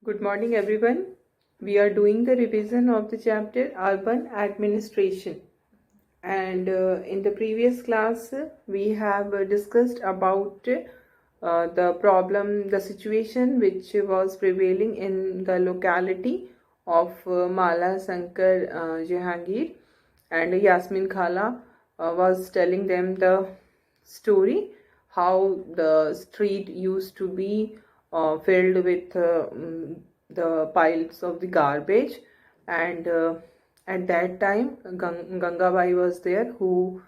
Good morning, everyone. We are doing the revision of the chapter Urban Administration. And in the previous class, we have discussed about the situation which was prevailing in the locality of Mala Sankar Jahangir, and Yasmin Khala was telling them the story how the street used to be filled with the piles of the garbage, and at that time Gangabai was there who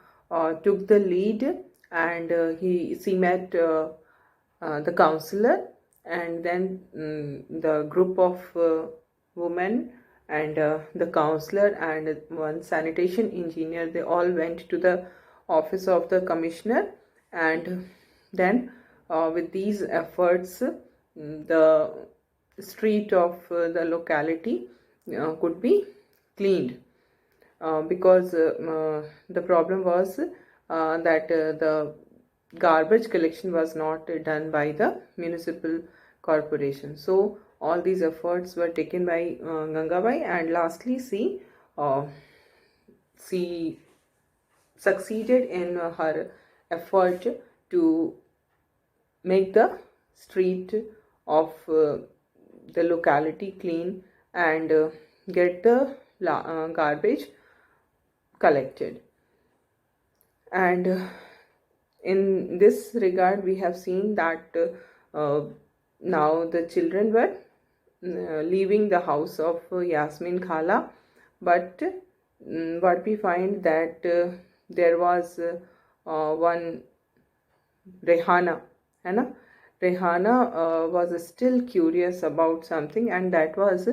took the lead, and she met the counselor, and then the group of women and the counselor and one sanitation engineer, they all went to the office of the commissioner, and then with these efforts the street of the locality could be cleaned, because the problem was that the garbage collection was not done by the municipal corporation. So all these efforts were taken by Gangabai, and lastly she succeeded in her effort to make the street of the locality clean and get the garbage collected. And in this regard, we have seen that now the children were leaving the house of Yasmin Khala, but what we find that there was one Rehana, है ना? Rehana was still curious about something, and that was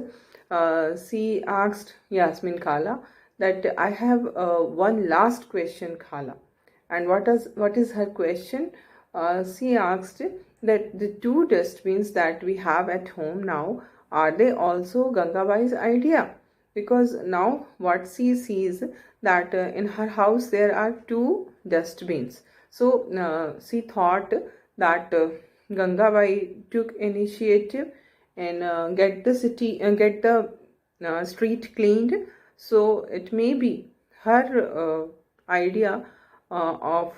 she asked Yasmin Khala that I have one last question, Khala. And what is her question? She asked that the two dustbins that we have at home now, are they also Gangabai's idea? Because now what she sees that in her house there are two dustbins. So she thought that Gangabai took initiative and get the street cleaned. So it may be her idea of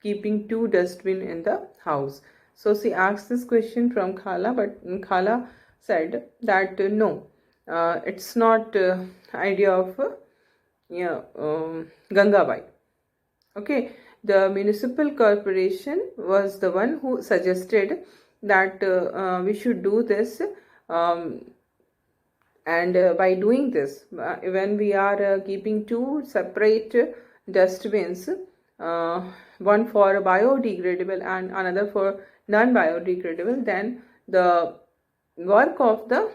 keeping two dustbin in the house. So she asked this question from Khala, but Khala said that no, it's not idea of Gangabai. Okay, the municipal corporation was the one who suggested that we should do this, and by doing this, when we are keeping two separate dustbins, one for biodegradable and another for non-biodegradable, then the work of the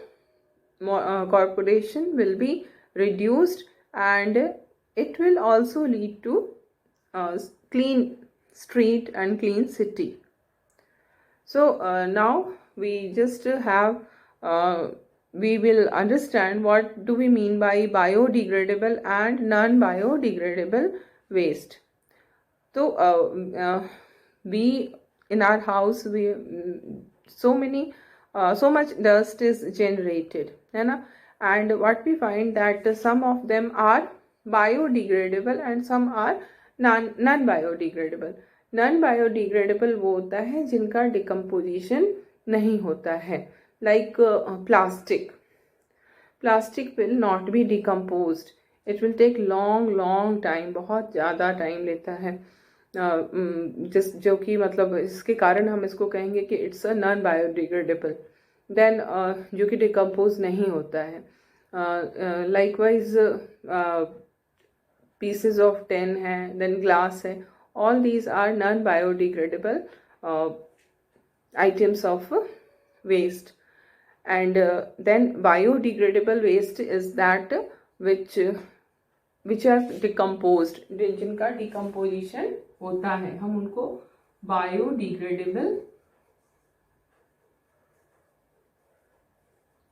corporation will be reduced, and it will also lead to clean street and clean city. So now we just have we will understand what do we mean by biodegradable and non-biodegradable waste. So we in our house, we so much dust is generated, and what we find that some of them are biodegradable and some are non-biodegradable. Non-biodegradable वो होता है जिनका decomposition नहीं होता है, like plastic will not be decomposed. It will take long time, बहुत ज़्यादा time लेता है, जो कि मतलब इसके कारण हम इसको कहेंगे कि it's a non biodegradable, then जो कि डिकम्पोज नहीं होता है. लाइकवाइज pieces of tin है, then glass है, all these are non-biodegradable items of waste. And then biodegradable waste is that which are decomposed, जिनका decomposition होता है, हम उनको biodegradable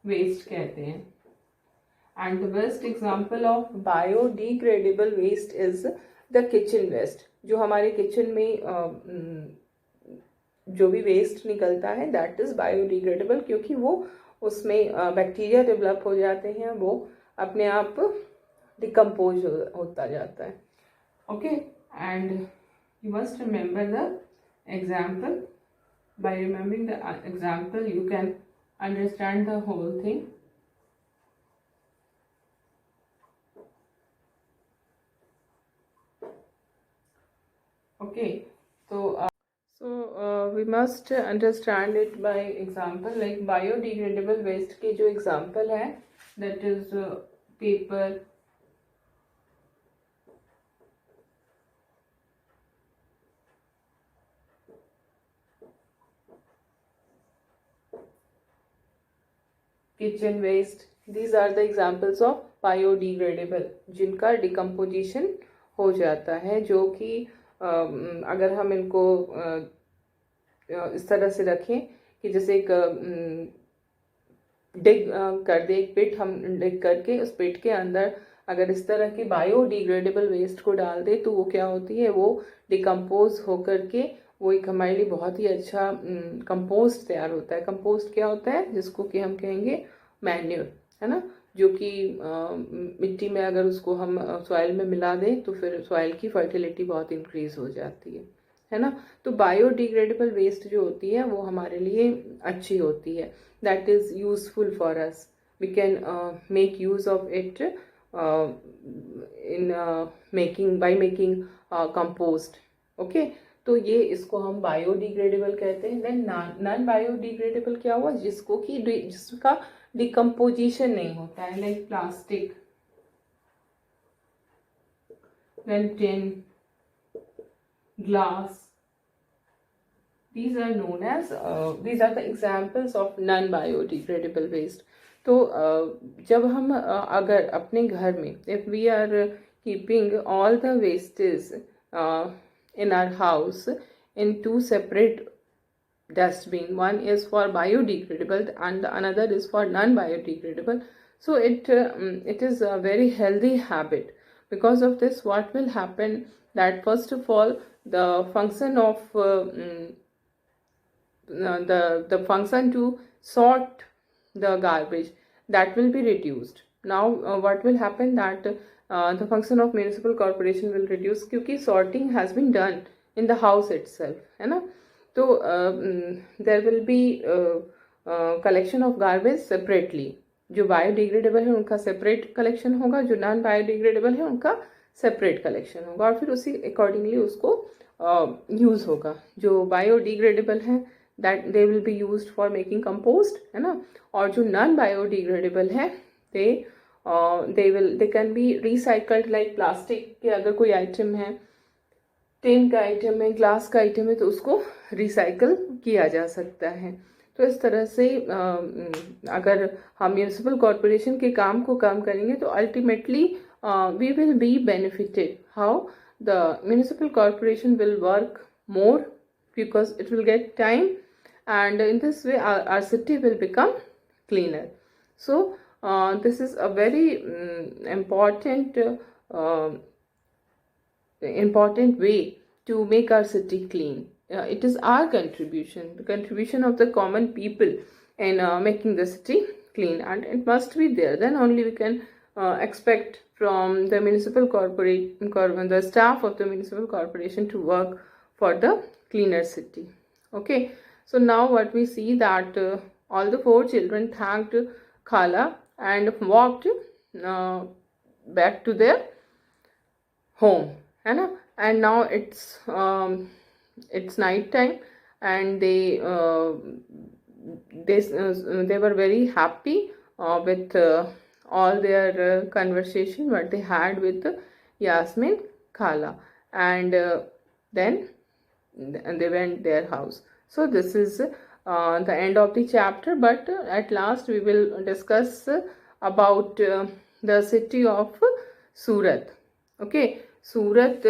waste कहते हैं. And the best example of biodegradable waste is the kitchen waste. जो हमारे किचन में जो भी वेस्ट निकलता है, that is biodegradable, क्योंकि वो उसमें बैक्टीरिया डेवलप हो जाते हैं, वो अपने आप डिकम्पोज होता जाता है. Okay, and you must remember the example. By remembering the example, you can understand the whole thing. Okay, so we must understand it by example. Like biodegradable waste के जो example है, that is paper, kitchen waste. These are the examples of biodegradable, जिनका decomposition हो जाता है, जो कि अगर हम इनको इस तरह से रखें कि जैसे एक डिग कर दे, एक पिट हम डिग करके उस पिट के अंदर अगर इस तरह की बायोडिग्रेडेबल वेस्ट को डाल दे तो वो क्या होती है, वो डिकम्पोज होकर के वो एक हमारे लिए बहुत ही अच्छा कंपोस्ट तैयार होता है. कंपोस्ट क्या होता है, जिसको कि हम कहेंगे मैन्योर, है ना, जो कि मिट्टी में अगर उसको हम सॉइल में मिला दें तो फिर सॉइल की फर्टिलिटी बहुत इंक्रीज हो जाती है ना. तो बायोडिग्रेडेबल वेस्ट जो होती है वो हमारे लिए अच्छी होती है. That is useful for us. We can make use of it in making compost. Okay, तो ये इसको हम बायोडिग्रेडेबल कहते हैं. देन नॉन बायोडिग्रेडेबल क्या हुआ, जिसका डिकम्पोजिशन नहीं होता है, like plastic, then tin, glass. These are known as these are the examples of non biodegradable waste. तो जब हम अगर अपने घर में if we are keeping all the wastes in our house in two separate dustbin, one is for biodegradable and another is for non biodegradable, so it is a very healthy habit. Because of this, what will happen, that first of all the function of the function to sort the garbage, that will be reduced. Now what will happen, that the function of municipal corporation will reduce, क्योंकि sorting has been done in the house itself, है ना. तो there will be collection of garbage separately. जो biodegradable है उनका separate collection होगा, जो non biodegradable है उनका सेपरेट कलेक्शन होगा, और फिर उसी अकॉर्डिंगली उसको यूज़ होगा. जो बायोडिग्रेडेबल है that they will be used for making compost, है ना, और जो नॉन बायोडिग्रेडेबल है they can be recycled. Like plastic के अगर कोई आइटम है, टिन का आइटम है, ग्लास का आइटम है, तो उसको रिसाइकल किया जा सकता है. तो इस तरह से अगर हम म्यूनिसिपल कॉरपोरेशन के काम को कम करेंगे तो ultimately we will be benefited. How the municipal corporation will work more because it will get time, and in this way our city will become cleaner. So this is a very important way to make our city clean. It is our contribution, the contribution of the common people in making the city clean, and it must be there. Then only we can expect from the municipal corporation, the staff of the municipal corporation, to work for the cleaner city. Okay, so now what we see, that all the 4 children thanked Khala and walked back to their home, है ना. And now it's night time, and they were very happy with all their conversation what they had with Yasmin Khala, and then they went their house. So this is the end of the chapter, but at last we will discuss about the city of Surat. Okay, Surat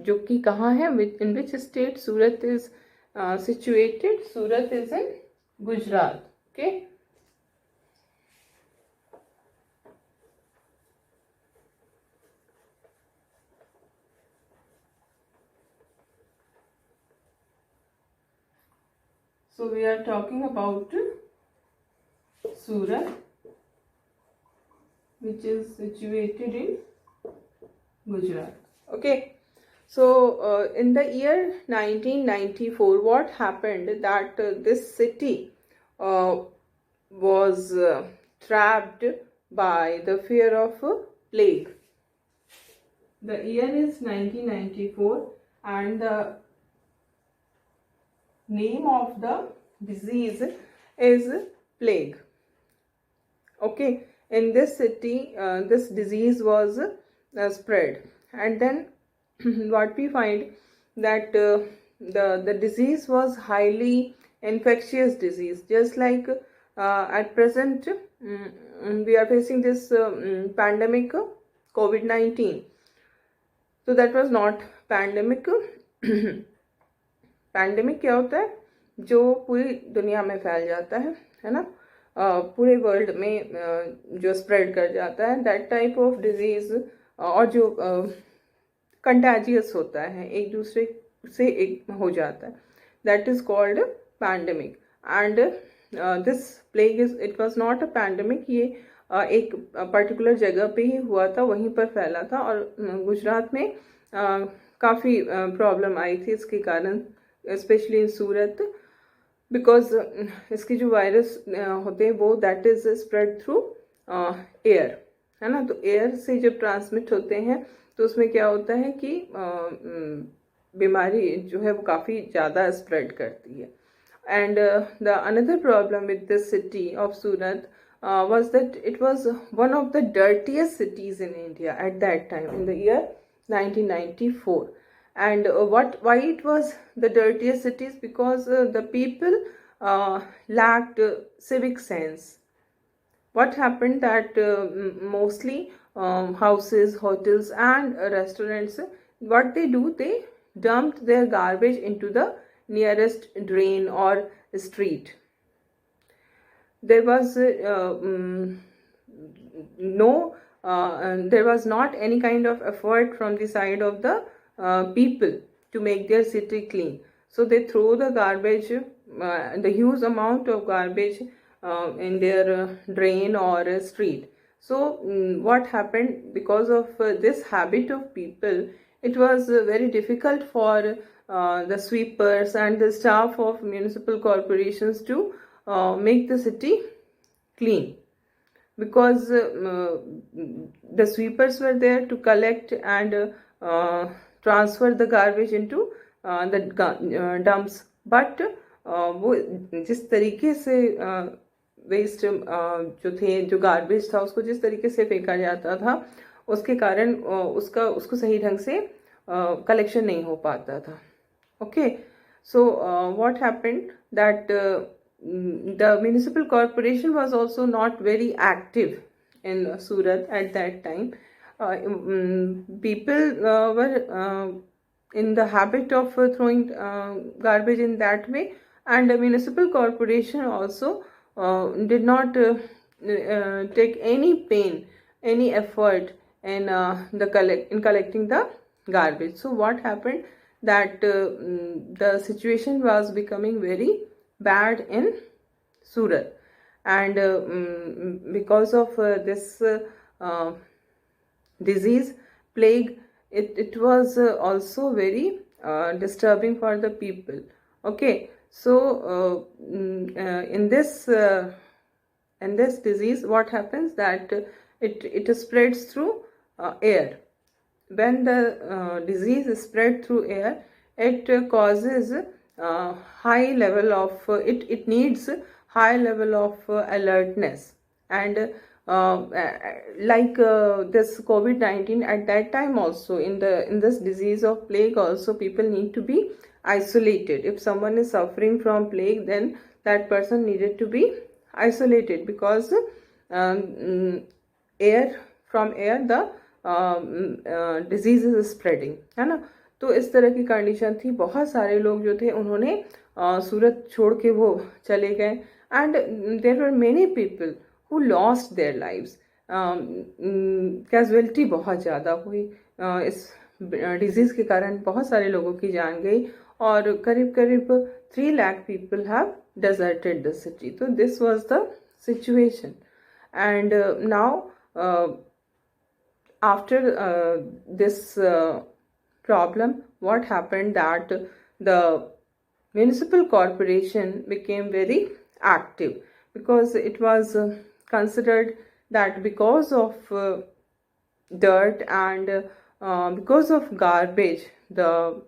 जो कि कहाँ है, in which state Surat is situated? Surat is in Gujarat. Okay. So we are talking about Surat, which is situated in Gujarat. Okay. So in the year 1994, what happened that this city was trapped by the fear of plague. The year is 1994 and the name of the disease is plague. Okay, in this city this disease was spread, and then what we find that the disease was highly infectious disease, just like at present we are facing this pandemic COVID-19. So that was not pandemic. Pandemic क्या होता है, जो पूरी दुनिया में फैल जाता है ना, पूरे वर्ल्ड में जो स्प्रेड कर जाता है, दैट टाइप ऑफ डिजीज, और जो कंटेजियस होता है, एक दूसरे से एक हो जाता है, that is called pandemic. And this plague is, it was not a pandemic, ये एक पर्टिकुलर जगह पे ही हुआ था, वहीं पर फैला था, और गुजरात में काफ़ी प्रॉब्लम आई थी इसके कारण, स्पेशली इन सूरत, बिकॉज इसके जो वायरस होते हैं वो that is spread through air, है ना. तो एयर से जब ट्रांसमिट होते हैं तो उसमें क्या होता है कि बीमारी जो है वो काफ़ी ज़्यादा स्प्रेड करती है. And the another problem with this city of Surat was that it was one of the dirtiest cities in India at that time, in the year 1994. And why it was the dirtiest cities? Because the people lacked civic sense. What happened that mostly houses, hotels and restaurants, what they do, they dumped their garbage into the nearest drain or street. There was there was not any kind of effort from the side of the people to make their city clean. So they throw the garbage, the huge amount of garbage in their drain or street. So what happened, because of this habit of people, it was very difficult for the sweepers and the staff of municipal corporations to make the city clean, because the sweepers were there to collect and transfer the garbage into the dumps. But वो जिस तरीके से waste जो थे, जो garbage था, उसको जिस तरीके से फेंका जाता था, उसके कारण उसको सही ढंग से कलेक्शन नहीं हो पाता था. Okay, so what happened that the municipal corporation was also not very active in Surat at that time. People were in the habit of throwing garbage in that way, and the municipal corporation also did not take any pain, any effort in collecting the garbage. So what happened that the situation was becoming very bad in Surat, and because of this disease, plague, it was also very disturbing for the people. Okay, so in this disease, what happens that it spreads through air. When the disease is spread through air, it causes high level of it needs high level of alertness, and like this COVID-19, at that time also, in this disease of plague also, people need to be isolated. If someone is suffering from plague, then that person needed to be isolated, because from air the disease is spreading, है ना. तो इस तरह की condition थी. बहुत सारे लोग जो थे उन्होंने सूरत छोड़ के वो चले गए, and there were many people who lost their lives. Casualty बहुत ज़्यादा हुई, इस डिजीज़ के कारण बहुत सारे लोगों की जान गई, और करीब 3 lakh people have deserted the city. So this was the situation. And now after this problem, what happened that the municipal corporation became very active, because it was considered that because of dirt and because of garbage, the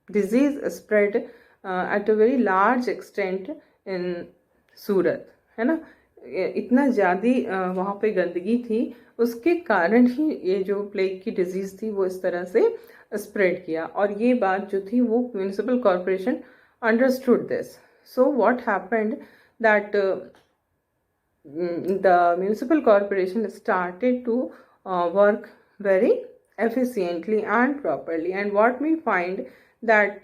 disease spread at a very large extent in सूरत, है ना. इतना ज़्यादा वहाँ पे गंदगी थी, उसके कारण ही ये जो प्लेग की डिजीज़ थी वो इस तरह से स्प्रेड किया. और ये बात जो थी वो municipal corporation understood this. So what happened that the municipal corporation started to work very efficiently and properly. And what we find that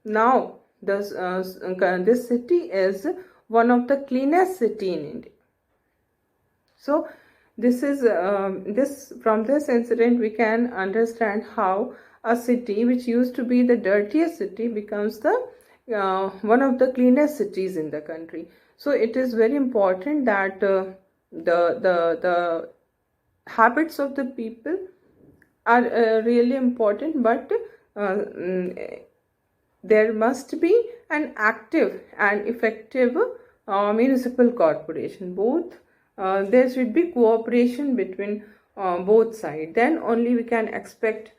now this city is one of the cleanest city in India. So this is this from this incident we can understand how a city which used to be the dirtiest city becomes the one of the cleanest cities in the country. So it is very important that the habits of the people are really important, but there must be an active and effective municipal corporation. Both there should be cooperation between both sides. Then only we can expect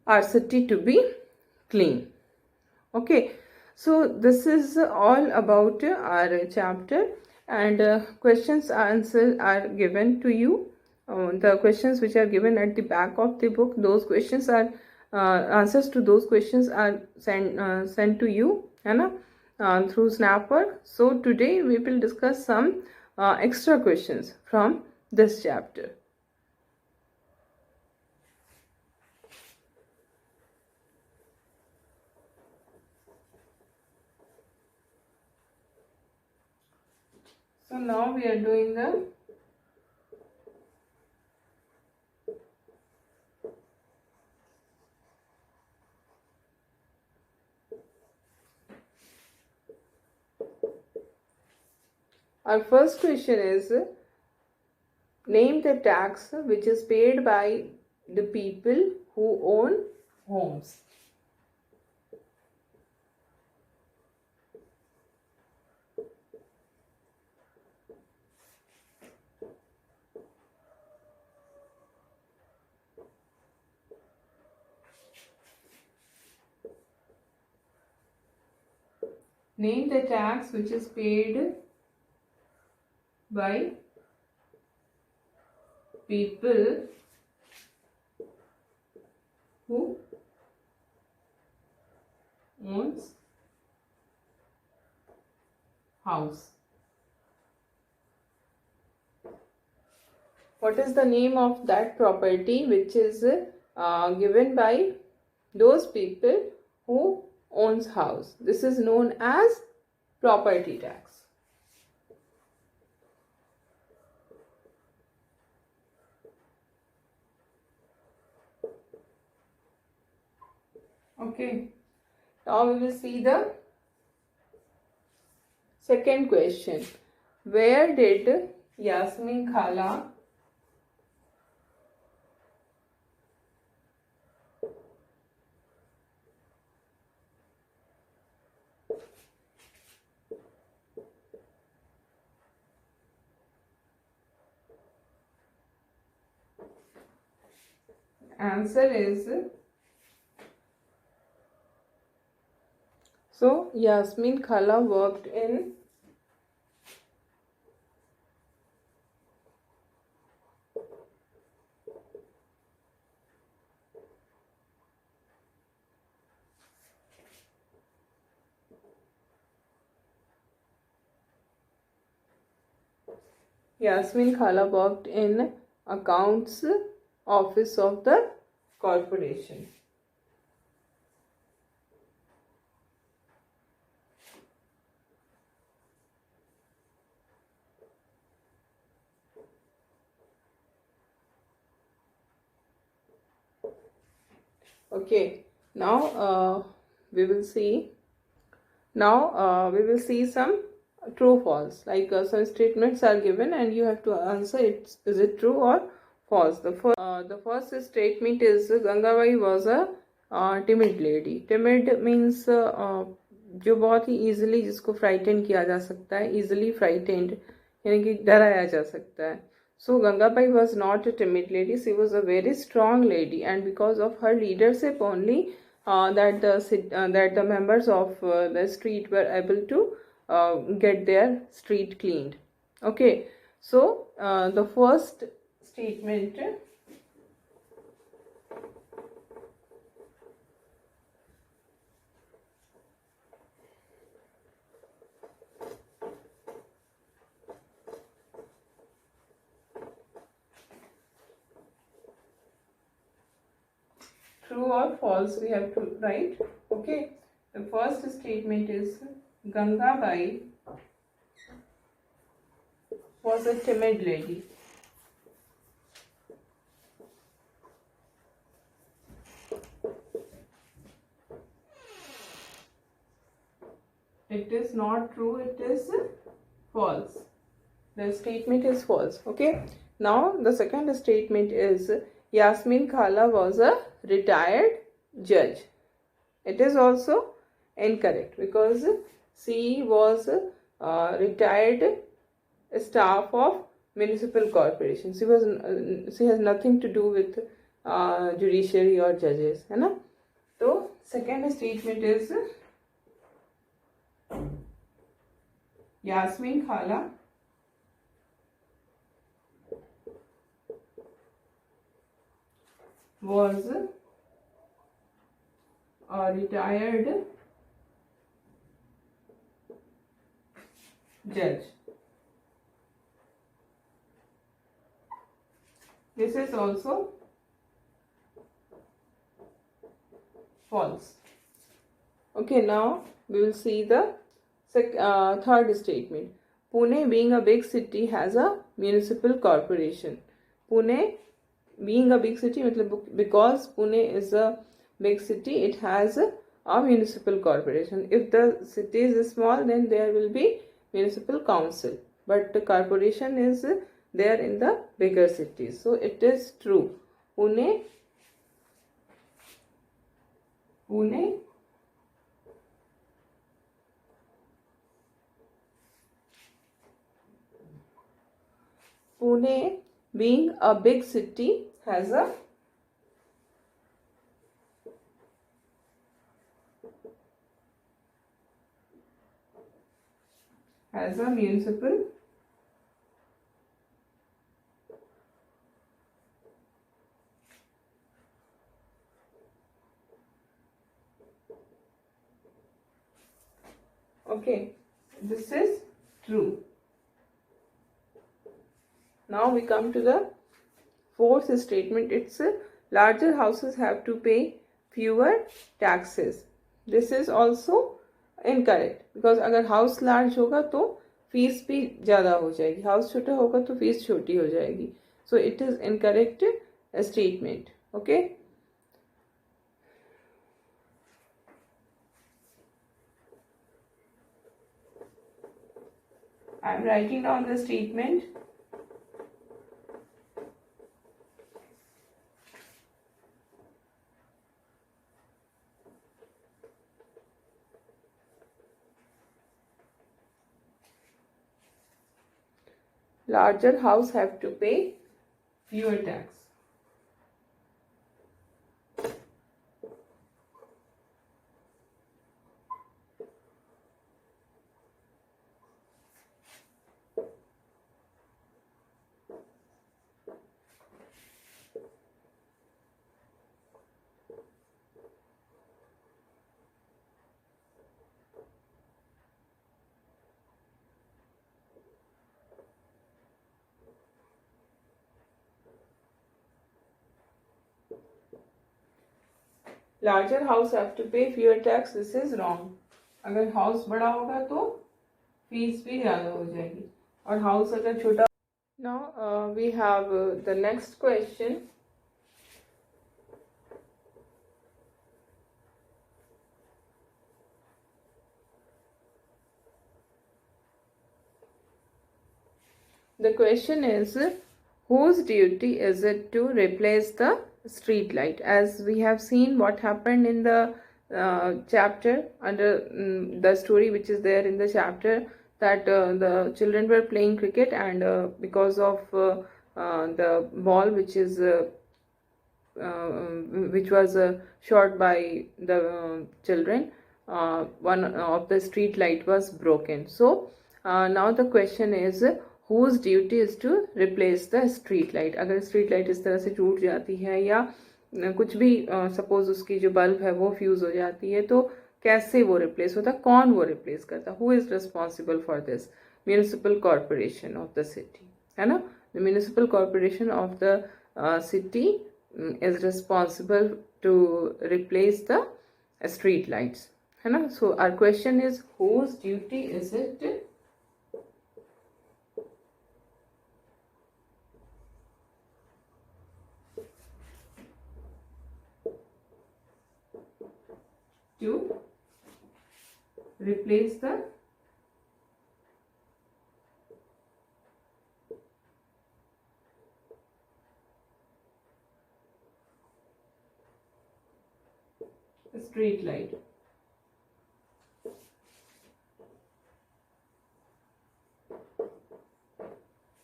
our city to be clean. Okay, so this is all about our chapter, and questions answers are given to you. The questions which are given at the back of the book, those questions are answers to those questions are sent to you, through Snapper. So today we will discuss some extra questions from this chapter. So now we are doing the our first question is, name the tax which is paid by the people who own homes. Name the tax which is paid by people who owns house. What is the name of that property which is given by those people who owns house? This is known as property tax. Okay, now we will see the second question. Where did Yasmin Khala answer is, so Yasmin Khala worked in accounts office of the corporation. Okay, now we will see some true false. Like some statements are given and you have to answer is it true or false. The first statement is Gangabai was a timid lady. Timid means जो बहुत ही easily जिसको frighten किया जा सकता है, easily frightened यानी कि डराया जा सकता है. So Gangabai was not a timid lady. She was a very strong lady, and because of her leadership only, that the members of the street were able to get their street cleaned. Okay, so the first statement. True or false we have to write. Okay, the first statement is Gangabai was a timid lady. It is not true, it is false. The statement is false. Okay, now the second statement is Yasmin Khala was a retired judge. It is also incorrect because she was a retired staff of municipal corporation. She has nothing to do with judiciary or judges, है ना? तो second statement is Yasmin Khala was a retired judge. This is also false. Okay, now we will see the third statement. Pune, being a big city, has a municipal corporation. Pune, being a big city, because Pune is a big city, it has a municipal corporation. If the city is small, then there will be municipal council, but the corporation is there in the bigger cities. So it is true. Pune being a big city has a municipal okay, this is true. Now we come to the fourth statement. It's larger houses have to pay fewer taxes. This is also incorrect because अगर house large होगा तो fees भी ज़्यादा हो जाएगी, house छोटा होगा तो फीस छोटी हो जाएगी. So it is incorrect statement. Okay, I am writing down the statement. Larger house have to pay fewer tax. Larger house have to pay fewer tax. This is wrong. अगर house बड़ा होगा तो fees भी ज़्यादा हो जाएगी, और house अगर छोटा. Now we have the next question. The question is, whose duty is it to replace the street light? As we have seen what happened in the chapter under the story which is there in the chapter, that the children were playing cricket, and because of the ball which was shot by the children, one of the street light was broken. So now the question is, whose duty is to replace the street light? अगर street light इस तरह से टूट जाती है या कुछ भी सपोज उसकी जो बल्ब है वो फ्यूज हो जाती है, तो कैसे वो रिप्लेस होता, कौन वो रिप्लेस करता? Who is responsible for this? Municipal corporation of the city, है ना? The municipal corporation of the city is responsible to replace the street lights, है ना? So our question is, whose duty is it to replace the street light?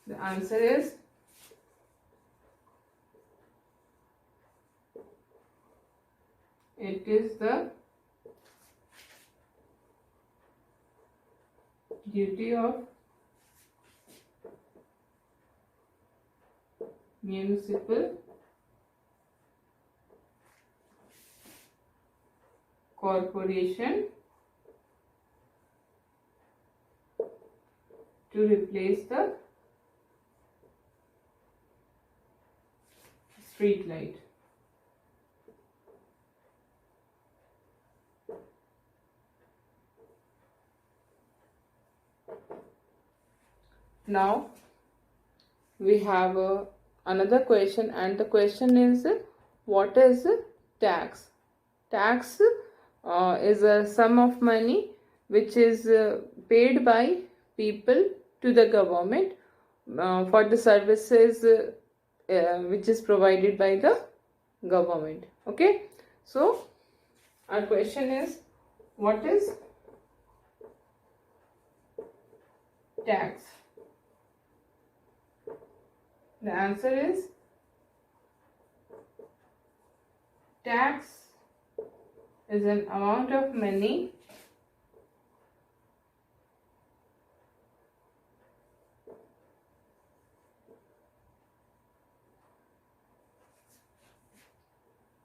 The answer is it is the duty of municipal corporation to replace the street light. Now we have another question, and the question is, what is tax? Tax is a sum of money which is paid by people to the government for the services which is provided by the government. Okay, so our question is, what is tax? The answer is, tax is an amount of money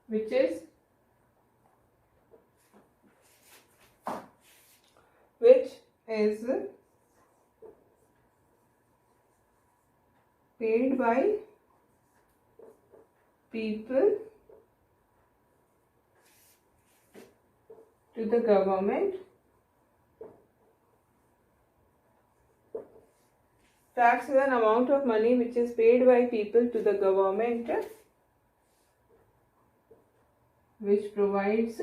which is paid by people to the government. Tax is an amount of money which is paid by people to the government, which provides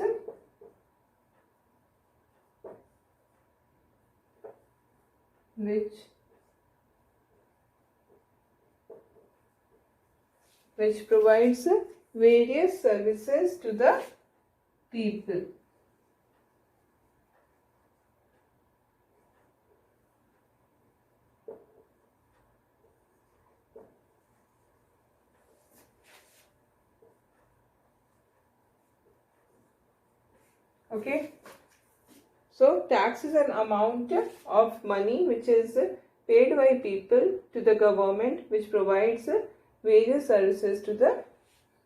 various services to the people. Okay, so tax is an amount of money which is paid by people to the government, which provides various services to the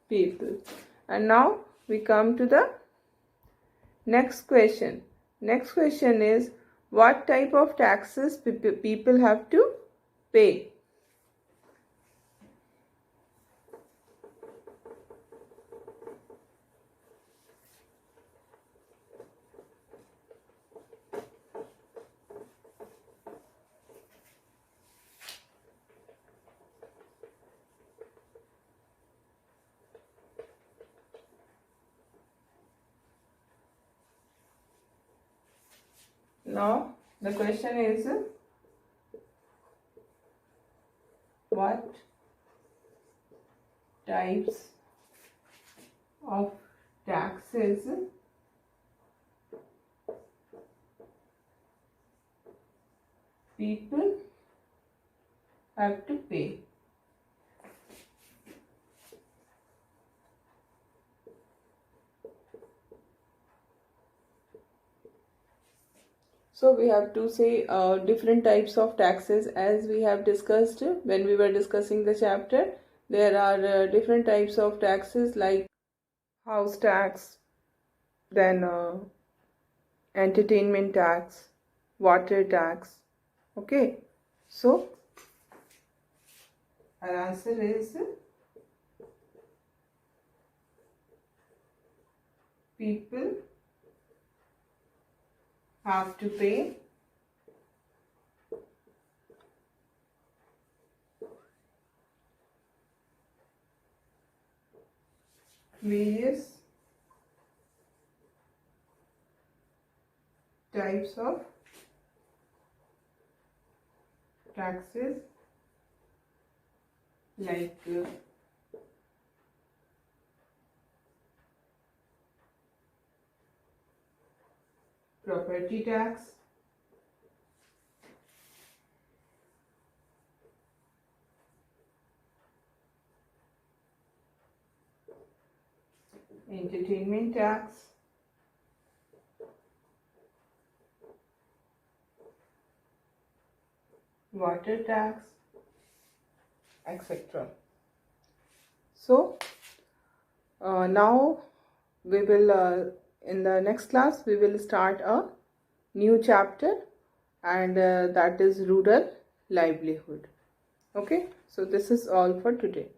people. And now we come to the next question. Next question is, what type of taxes people have to pay? Now the question is, what types of taxes people have to pay. So we have to say different types of taxes, as we have discussed when we were discussing the chapter. There are different types of taxes like house tax, then entertainment tax, water tax. Okay, so our answer is people have to pay various types of taxes like property tax, entertainment tax, water tax, etc. So now we will in the next class we will start a new chapter, and that is rural livelihood. Okay, so this is all for today.